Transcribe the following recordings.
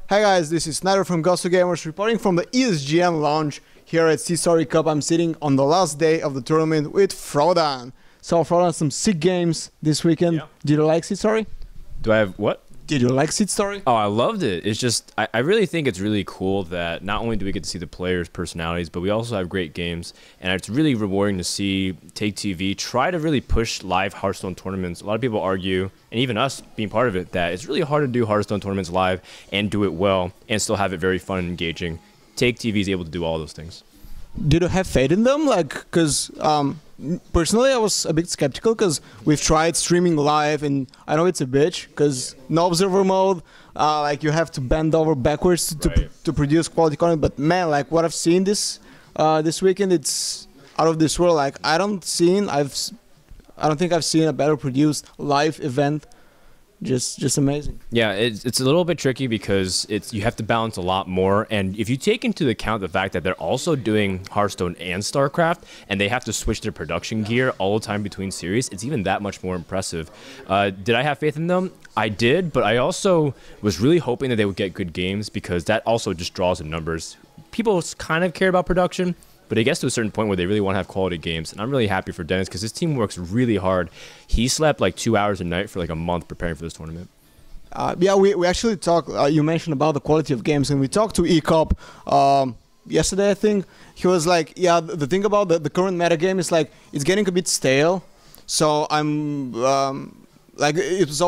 Hi guys, this is Snyder from GosuGamers reporting from the ESGN lounge here at SeatStoryCup. I'm sitting on the last day of the tournament with Frodan. So Frodan, some sick games this weekend. Yeah. Did you like SeatStory? Do I have what? Did you like SeatStory? Oh, I loved it. It's just, I really think it's really cool that not only do we get to see the players' personalities, but we also have great games. And it's really rewarding to see Take TV try to really push live HearthStone tournaments. A lot of people argue, and even us being part of it, that it's really hard to do HearthStone tournaments live and do it well and still have it very fun and engaging. Take TV is able to do all those things. Did you have faith in them? Like, because personally, I was a bit skeptical because we've tried streaming live, and I know it's a bitch because no observer mode. Like you have to bend over backwards to produce quality content. But man, like what I've seen this weekend, it's out of this world. Like I don't think I've seen a better produced live event. Just amazing. Yeah, it's a little bit tricky because you have to balance a lot more, and if you take into account the fact that they're also doing Hearthstone and StarCraft, and they have to switch their production gear all the time between series, it's even that much more impressive. Did I have faith in them? I did, but I also was really hoping that they would get good games because that also just draws the numbers. People kind of care about production, but it gets to a certain point where they really want to have quality games. And I'm really happy for Dennis because his team works really hard. He slept like 2 hours a night for like a month preparing for this tournament. Yeah, we actually talked, you mentioned about the quality of games, and we talked to ECOP yesterday, I think. He was like, yeah, the thing about the current meta game is like, it's getting a bit stale. So I'm, like, there's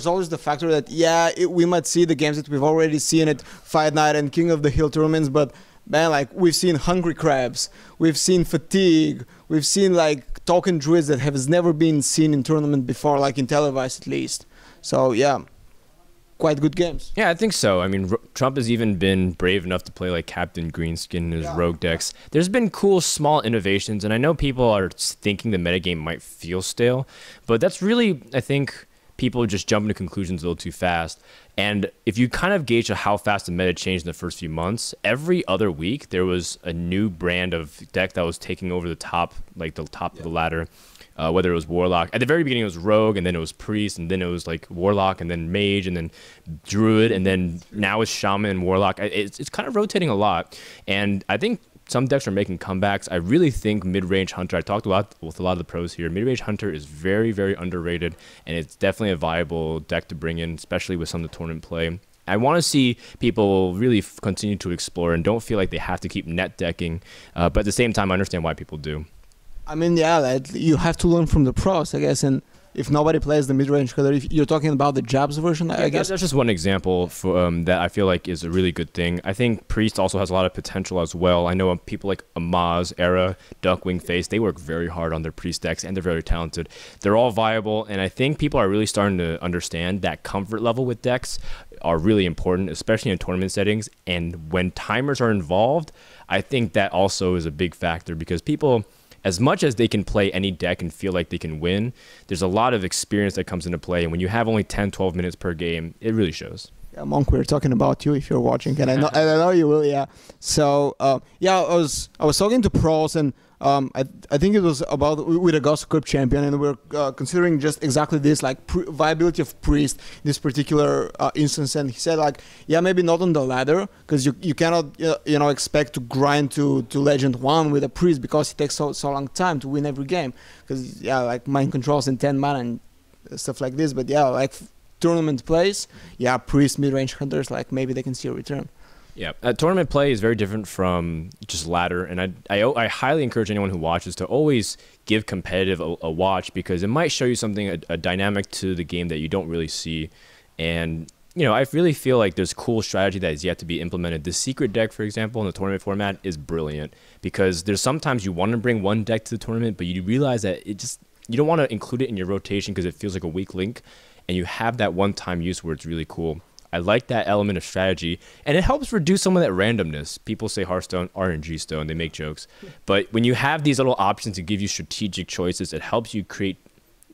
always the factor that, yeah, we might see the games that we've already seen at Fight Night and King of the Hill tournaments, but man, like we've seen Hungry Crabs, we've seen Fatigue, we've seen like Token Druids that has never been seen in tournament before, like in televised at least. So yeah, quite good games. Yeah, I think so. I mean, Trump has even been brave enough to play like Captain Greenskin in his rogue decks. There's been cool small innovations, and I know people are thinking the metagame might feel stale, but that's really, I think, people just jump into conclusions a little too fast. And if you kind of gauge how fast the meta changed in the first few months, every other week there was a new brand of deck that was taking over the top, like the top of the ladder. Whether it was Warlock. At the very beginning it was Rogue, and then it was Priest, and then it was like Warlock, and then Mage, and then Druid, and then now it's Shaman and Warlock. It's kind of rotating a lot. And I think some decks are making comebacks. I really think mid-range Hunter, I talked with a lot of the pros here, mid-range Hunter is very, very underrated, and it's definitely a viable deck to bring in, especially with some of the tournament play. I want to see people really continue to explore and don't feel like they have to keep net decking, but at the same time, I understand why people do. I mean, yeah, like, you have to learn from the pros, I guess, and if nobody plays the mid-range color, if you're talking about the Jabs version, I guess. That's just one example for, that I feel like is a really good thing. I think Priest also has a lot of potential as well. I know people like Amaz, Era, Duckwing Face, they work very hard on their Priest decks, and they're very talented. They're all viable, and I think people are really starting to understand that comfort level with decks are really important, especially in tournament settings. And when timers are involved, I think that also is a big factor because people, as much as they can play any deck and feel like they can win, there's a lot of experience that comes into play. And when you have only 10, 12 minutes per game, it really shows. Yeah, Monk, we're talking about you if you're watching, and I know you will, yeah. So, yeah, I was talking to pros, and I think it was about with a GosuGamers champion, and we're considering just exactly this, like viability of Priest in this particular instance. And he said, like, yeah, maybe not on the ladder, because you cannot expect to grind to Legend 1 with a Priest because it takes so long time to win every game. Because yeah, like mind controls and 10 mana and stuff like this. But yeah, like tournament plays, yeah, Priest mid-range hunters, like maybe they can see a return. Yeah, tournament play is very different from just ladder, and I highly encourage anyone who watches to always give competitive a watch because it might show you something, a dynamic to the game that you don't really see. And you know, I really feel like there's cool strategy that is yet to be implemented. The secret deck, for example, in the tournament format is brilliant because there's sometimes you want to bring one deck to the tournament, but you realize that you don't want to include it in your rotation because it feels like a weak link, and you have that one-time use where it's really cool. I like that element of strategy, and it helps reduce some of that randomness. People say Hearthstone, RNG stone, they make jokes. But when you have these little options to give you strategic choices, it helps you create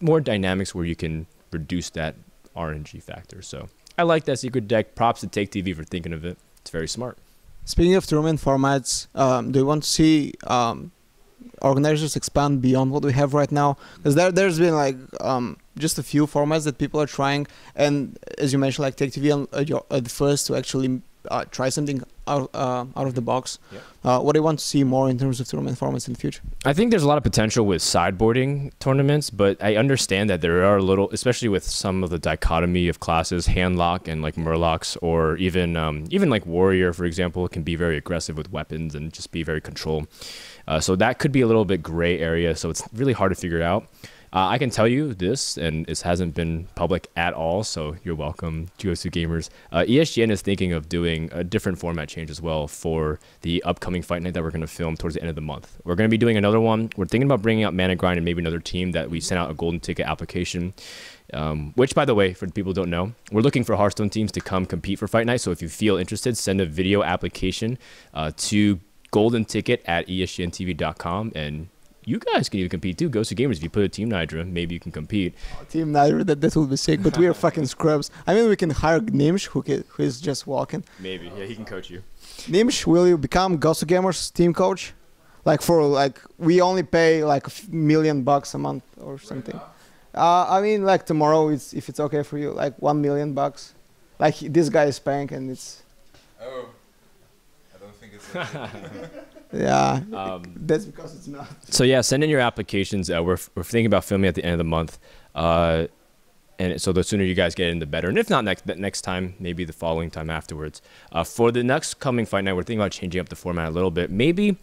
more dynamics where you can reduce that RNG factor. So I like that secret deck. Props to Take TV for thinking of it. It's very smart. Speaking of tournament formats, do you want to see organizers expand beyond what we have right now? Because there's been like just a few formats that people are trying, and as you mentioned, like Tech TV, you're the first to actually try something out of the box. Yeah. What do you want to see more in terms of tournament formats in the future? I think there's a lot of potential with sideboarding tournaments, but I understand that there are a little, especially with some of the dichotomy of classes, handlock and like murlocs, or even like warrior, for example, can be very aggressive with weapons and just be very control. So that could be a little bit gray area. So it's really hard to figure out. I can tell you this, and this hasn't been public at all, so you're welcome, GosuGamers. ESGN is thinking of doing a different format change as well for the upcoming fight night that we're going to film towards the end of the month. We're going to be doing another one. We're thinking about bringing out Mana Grind and maybe another team that we sent out a golden ticket application, which, by the way, for people who don't know, we're looking for HearthStone teams to come compete for fight night. So if you feel interested, send a video application to goldenticket@esgntv.com, and you guys can even compete too. GosuGamers, if you put a Team Nidra, maybe you can compete. Team Nidra, that would be sick, but we are fucking scrubs. I mean, we can hire Nimsh, who is just walking. Maybe, yeah, he can coach you. Nimsh, will you become GosuGamers team coach? We only pay like $1 million a month or something. I mean, like tomorrow, if it's okay for you, like $1 million. Like this guy is paying, and it's. Oh, I don't think it's okay. Yeah, that's because it's not. So yeah, send in your applications. We're thinking about filming at the end of the month, and so the sooner you guys get in, the better. And if not next time, maybe the following time afterwards. For the next coming fight night, we're thinking about changing up the format a little bit. Maybe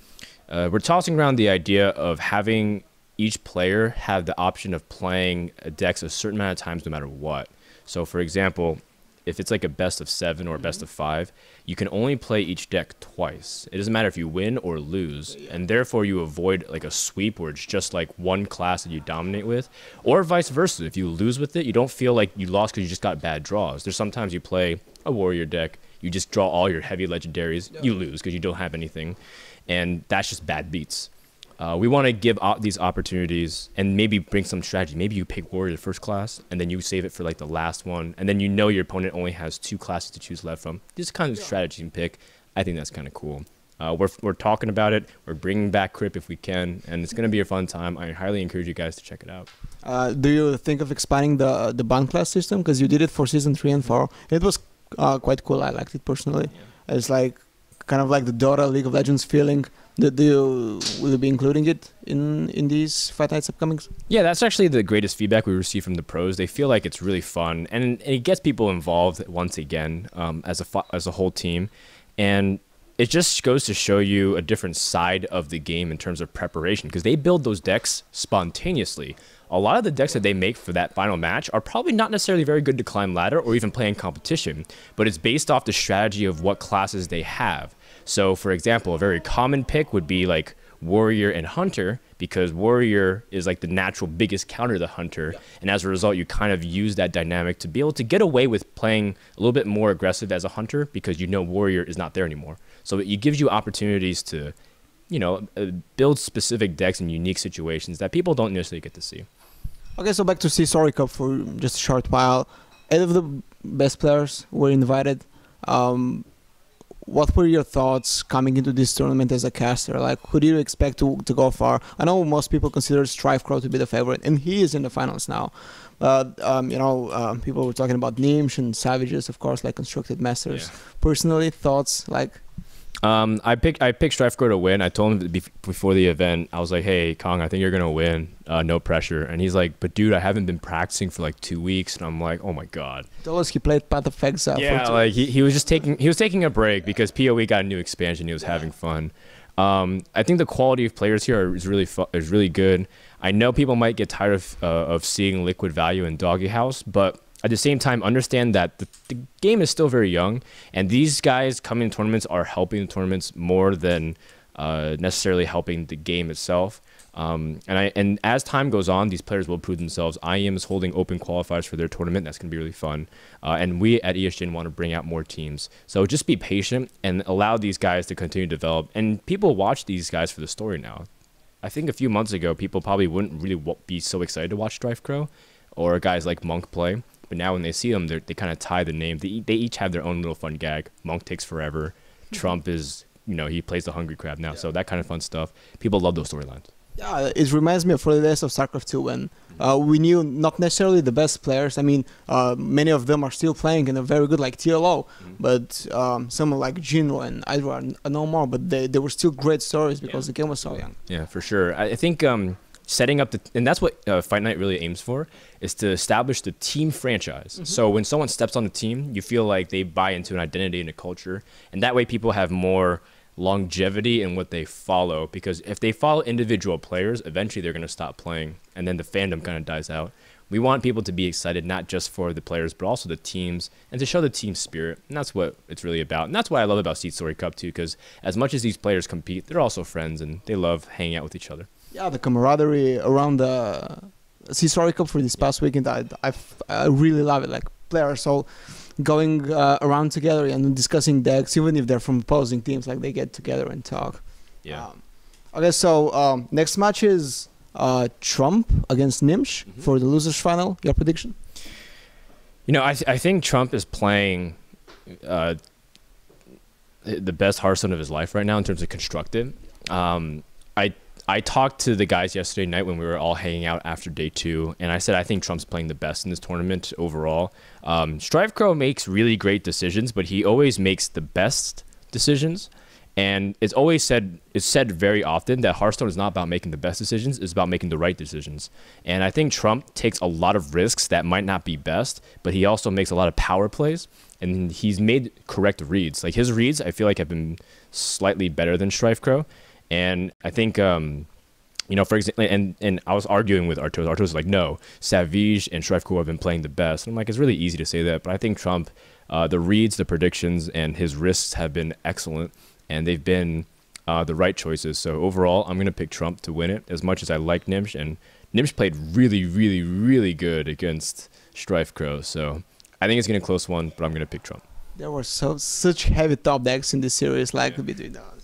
we're tossing around the idea of having each player have the option of playing decks a certain amount of times, no matter what. So for example, if it's like a best of 7 or a best of 5, you can only play each deck twice. It doesn't matter if you win or lose, and therefore you avoid like a sweep where it's just like one class that you dominate with, or vice versa. If you lose with it, you don't feel like you lost because you just got bad draws. There's sometimes you play a warrior deck, you just draw all your heavy legendaries, you lose because you don't have anything, and that's just bad beats. We want to give these opportunities and maybe bring some strategy. Maybe you pick warrior first class and then you save it for like the last one, and then you know your opponent only has 2 classes to choose left from. This kind of strategy and pick, I think that's kind of cool. We're talking about it. We're bringing back Crip if we can, and it's going to be a fun time. I highly encourage you guys to check it out. Do you think of expanding the band class system? Because you did it for season 3 and 4. It was quite cool. I liked it personally. Yeah. It's like kind of like the Dota League of Legends feeling. Will you be including it in these fight nights upcoming? Yeah, that's actually the greatest feedback we receive from the pros. They feel like it's really fun, and it gets people involved once again as a whole team, and it just goes to show you a different side of the game in terms of preparation, because they build those decks spontaneously. A lot of the decks that they make for that final match are probably not necessarily very good to climb ladder or even play in competition, but it's based off the strategy of what classes they have. So, for example, a very common pick would be like Warrior and Hunter, because Warrior is like the natural biggest counter to the Hunter, and as a result, you kind of use that dynamic to be able to get away with playing a little bit more aggressive as a Hunter, because you know Warrior is not there anymore. So it gives you opportunities to, build specific decks in unique situations that people don't necessarily get to see. Okay, so back to SeatStoryCup for just a short while. 8 of the best players were invited. What were your thoughts coming into this tournament as a caster? Like, who do you expect to go far? I know most people consider StrifeCrow to be the favorite, and he is in the finals now. People were talking about Nimsh and Savages, of course, like Constructed Masters. Yeah. Personally, thoughts like... I picked StrifeCrow to win. I told him before the event, I was like, hey, Kong, I think you're going to win. No pressure. And he's like, but dude, I haven't been practicing for like 2 weeks. And I'm like, oh my God. Told us he played Path of Exile. Yeah, like he was taking a break because PoE got a new expansion. He was having fun. I think the quality of players here is really good. I know people might get tired of seeing liquid value in Doggy House, but at the same time, understand that the game is still very young, and these guys coming in tournaments are helping the tournaments more than necessarily helping the game itself. And as time goes on, these players will prove themselves. IEM is holding open qualifiers for their tournament. That's going to be really fun. And we at ESGN want to bring out more teams. So just be patient and allow these guys to continue to develop. And people watch these guys for the story now. I think a few months ago, people probably wouldn't really be so excited to watch StrifeCrow or guys like Monk play. But now when they see them, they kind of tie the name. They each have their own little fun gag. Monk takes forever. Trump is, he plays the Hungry Crab now. Yeah. So that kind of fun stuff. People love those storylines. Yeah, it reminds me of early days of StarCraft 2 when we knew not necessarily the best players. I mean, many of them are still playing and are very good, like TLO. But someone like Jinro and Idra are no more. But they were still great stories because the game was so young. Yeah, for sure. I think setting up and that's what Fight Night really aims for, is to establish the team franchise. So when someone steps on the team, you feel like they buy into an identity and a culture, and that way people have more longevity in what they follow, because if they follow individual players, eventually they're going to stop playing and then the fandom kind of dies out. We want people to be excited not just for the players but also the teams, and to show the team spirit, and that's what it's really about. And that's what I love about SeatStoryCup too, because as much as these players compete, they're also friends and they love hanging out with each other. Yeah, the camaraderie around the SeatStoryCup for this past weekend, I really love it. Like, players all going around together and discussing decks, even if they're from opposing teams, like they get together and talk. Yeah. Okay, so next match is Trump against Nimsh for the losers final. Your prediction? You know, I think Trump is playing the best Hearthstone of his life right now in terms of constructive. I talked to the guys yesterday night when we were all hanging out after day 2, and I said I think Trump's playing the best in this tournament overall. StrifeCrow makes really great decisions, but he always makes the best decisions. And it's said very often that Hearthstone is not about making the best decisions, it's about making the right decisions. And I think Trump takes a lot of risks that might not be best, but he also makes a lot of power plays, and he's made correct reads. Like, his reads, I feel like, have been slightly better than StrifeCrow. And I think, you know, for example, and I was arguing with Artos. Artos was like, no, Savige and StrifeCrow have been playing the best. And I'm like, it's really easy to say that, but I think Trump, the reads, the predictions, and his risks have been excellent, and they've been the right choices. So overall, I'm going to pick Trump to win it, as much as I like Nimsh. And Nimsh played really, really, really good against StrifeCrow. So I think it's going to be a close one, but I'm going to pick Trump. There were such heavy top decks in this series, like between us.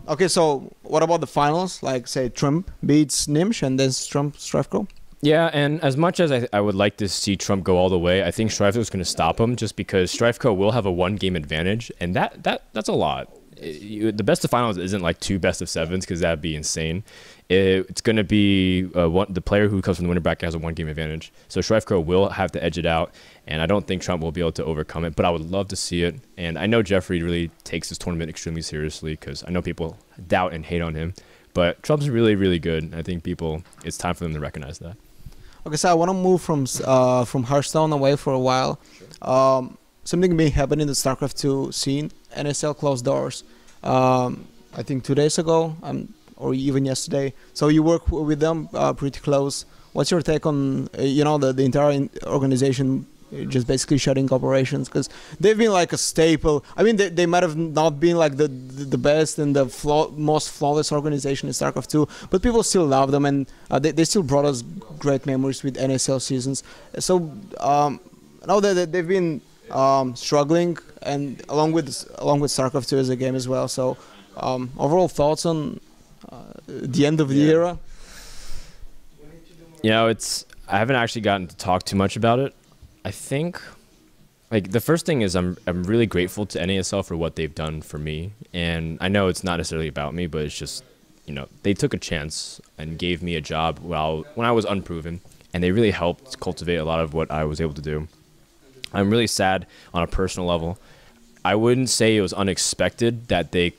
Okay, so what about the finals? Like, say, Trump beats Nimsh and then Trump StrifeCrow? Yeah, and as much as I would like to see Trump go all the way, I think StrifeCrow is going to stop him, just because StrifeCrow will have a 1-game advantage, and that's a lot. The best of finals isn't like 2 best of 7s, because that'd be insane. It's going to be the player who comes from the winner bracket has a 1-game advantage. So StrifeCrow will have to edge it out, and I don't think Trump will be able to overcome it, but I would love to see it. And I know Jeffrey really takes this tournament extremely seriously, because I know people doubt and hate on him, but Trump's really, really good. I think it's time for them to recognize that. Okay, so I want to move from Hearthstone away for a while. Sure. Something been happening in the StarCraft 2 scene. NASL closed doors. I think 2 days ago, or even yesterday. So you work with them pretty close. What's your take on the entire organization just basically shutting operations? Because they've been like a staple. I mean, they might have not been like the best and the most flawless organization in StarCraft 2, but people still love them, and they still brought us great memories with NASL seasons. So now that they've been struggling, and along with StarCraft 2 as a game as well. So overall thoughts on the end of the era? You know, I haven't actually gotten to talk too much about it. I think, like, the first thing is I'm really grateful to NASL for what they've done for me, and I know it's not necessarily about me, but it's just, you know, they took a chance and gave me a job when I was unproven, and they really helped cultivate a lot of what I was able to do. I'm really sad on a personal level. I wouldn't say it was unexpected that they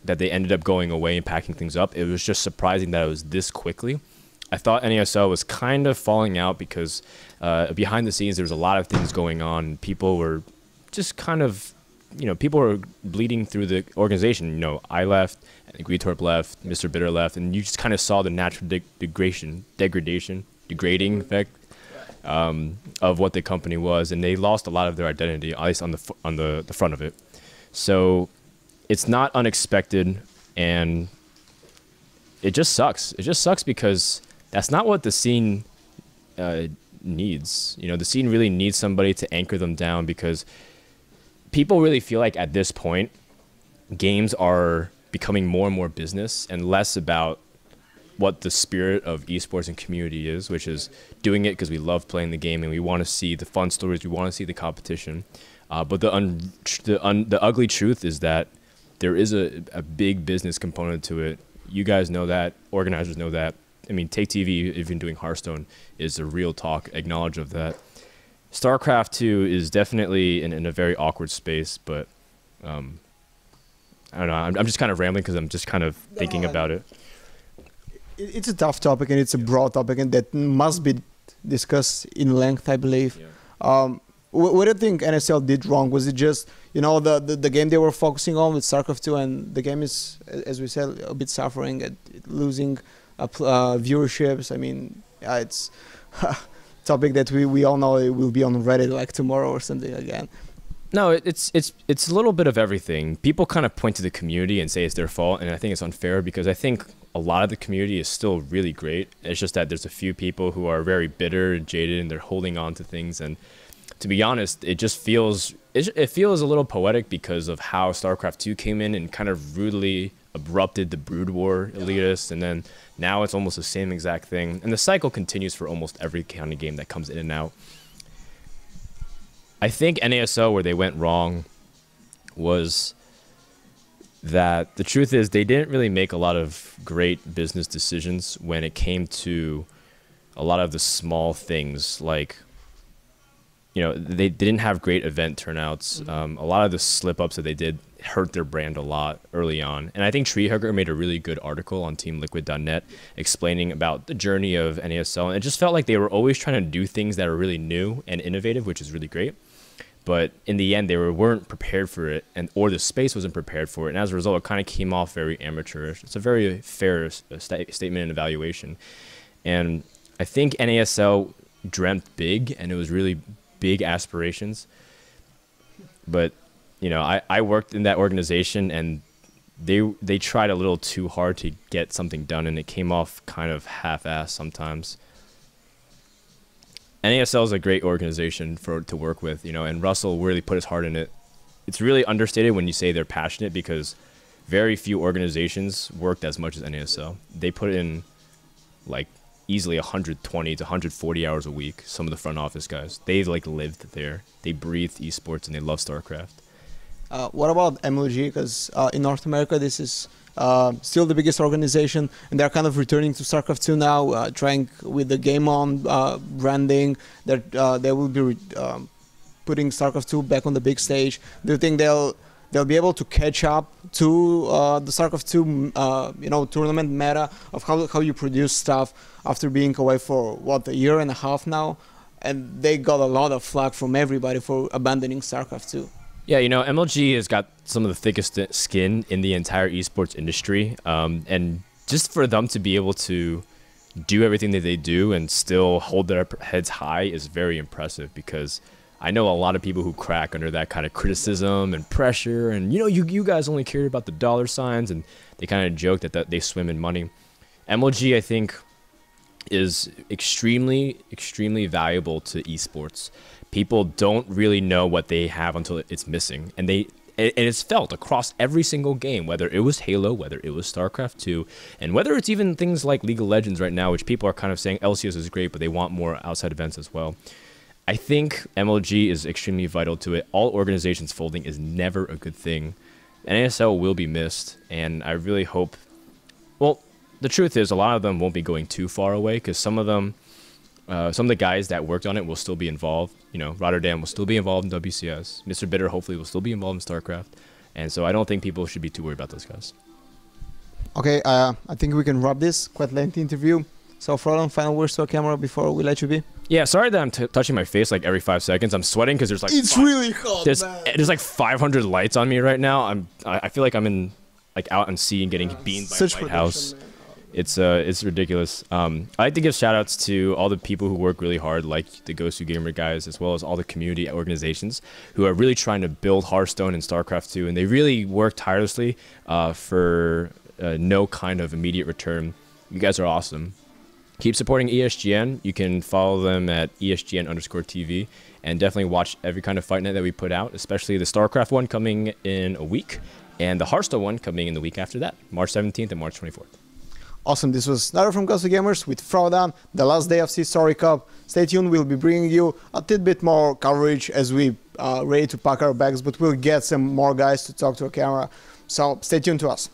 ended up going away and packing things up. It was just surprising that it was this quickly. I thought NASL was kind of falling out because behind the scenes there was a lot of things going on. People were just kind of, people were bleeding through the organization. I left, I think Retorp left, Mr. Bitter left, and you just kind of saw the natural degrading effect of what the company was, and they lost a lot of their identity, at least on the front of it. So it's not unexpected, and it just sucks. It just sucks because that's not what the scene needs. The scene really needs somebody to anchor them down, because people really feel like at this point, games are becoming more and more business and less about what the spirit of esports and community is, which is doing it because we love playing the game and we want to see the fun stories, we want to see the competition. But the ugly truth is that there is a big business component to it. You guys know that, organizers know that, I mean, Take TV, even doing Hearthstone, is a real talk, acknowledge of that. StarCraft 2 is definitely in a very awkward space, but I don't know. I'm just kind of rambling because I'm just kind of thinking about it. It's a tough topic, and it's a broad topic, and that must be discussed in length, I believe. Yeah. What do you think NASL did wrong? Was it just, you know, the game they were focusing on with StarCraft 2, and the game is, as we said, a bit suffering at losing viewerships? I mean, yeah, it's a topic that we all know it will be on Reddit like tomorrow or something again. No, it's a little bit of everything. People kind of point to the community and say it's their fault, and I think it's unfair because I think a lot of the community is still really great. It's just that there's a few people who are very bitter and jaded, and they're holding on to things. And to be honest, it just feels a little poetic because of how StarCraft 2 came in and kind of rudely abrupted the Brood War elitists, and then now it's almost the same exact thing. And the cycle continues for almost every kind of game that comes in and out. I think NASL, where they went wrong was that the truth is they didn't really make a lot of great business decisions when it came to a lot of the small things, like, you know, they didn't have great event turnouts. A lot of the slip-ups that they did hurt their brand a lot early on. And I think Treehugger made a really good article on teamliquid.net explaining about the journey of NASL. And it just felt like they were always trying to do things that are really new and innovative, which is really great. But in the end, they weren't prepared for it, or the space wasn't prepared for it. And as a result, it kind of came off very amateurish. It's a very fair statement and evaluation. And I think NASL dreamt big, and it was really big aspirations. But, you know, I worked in that organization, and they tried a little too hard to get something done, and it came off kind of half-assed sometimes. NASL is a great organization to work with, you know, and Russell really put his heart in it. It's really understated when you say they're passionate because very few organizations worked as much as NASL. They put in like easily 120 to 140 hours a week, some of the front office guys. They like lived there. They breathed esports and they love StarCraft. What about MLG? Because in North America, this is still the biggest organization, and they're kind of returning to StarCraft 2 now, trying with the Game On branding. They will be putting StarCraft 2 back on the big stage. Do you think they'll be able to catch up to the StarCraft 2 you know, tournament meta of how you produce stuff after being away for what, a year and a half now? And they got a lot of flack from everybody for abandoning StarCraft 2. Yeah, you know, MLG has got some of the thickest skin in the entire esports industry, and just for them to be able to do everything that they do and still hold their heads high is very impressive, because I know a lot of people who crack under that kind of criticism and pressure, and, you know, you guys only care about the dollar signs, and they kind of joke that they swim in money. MLG, I think, is extremely, extremely valuable to esports. People don't really know what they have until it's missing, and it's felt across every single game, whether it was Halo, whether it was StarCraft 2, and whether it's even things like League of Legends right now, which people are kind of saying LCS is great, but they want more outside events as well. I think MLG is extremely vital to it. All organizations folding is never a good thing. NASL will be missed, and I really hope... Well, the truth is a lot of them won't be going too far away, because some of the guys that worked on it will still be involved. You know, Rotterdam will still be involved in WCS. Mr. Bitter hopefully will still be involved in StarCraft. And so I don't think people should be too worried about those guys. Okay, I think we can wrap this quite lengthy interview. So Frodan, final words to a camera before we let you be. Yeah, sorry that I'm touching my face like every 5 seconds. I'm sweating because there's like... It's really hot, man. There's like 500 lights on me right now. I feel like I'm in like out on sea and getting beamed by a lighthouse. Man. It's ridiculous. I like to give shout outs to all the people who work really hard, like the GosuGamer guys, as well as all the community organizations who are really trying to build Hearthstone and StarCraft 2, and they really work tirelessly for no kind of immediate return. You guys are awesome. Keep supporting ESGN. You can follow them at ESGN_TV, and definitely watch every kind of fight night that we put out, especially the StarCraft one coming in a week, and the Hearthstone one coming in the week after that, March 17th and March 24th. Awesome. This was Naru from GosuGamers with Frodan, the last day of SeatStoryCup. Stay tuned. We'll be bringing you a tidbit more coverage as we ready to pack our bags, but we'll get some more guys to talk to a camera. So stay tuned to us.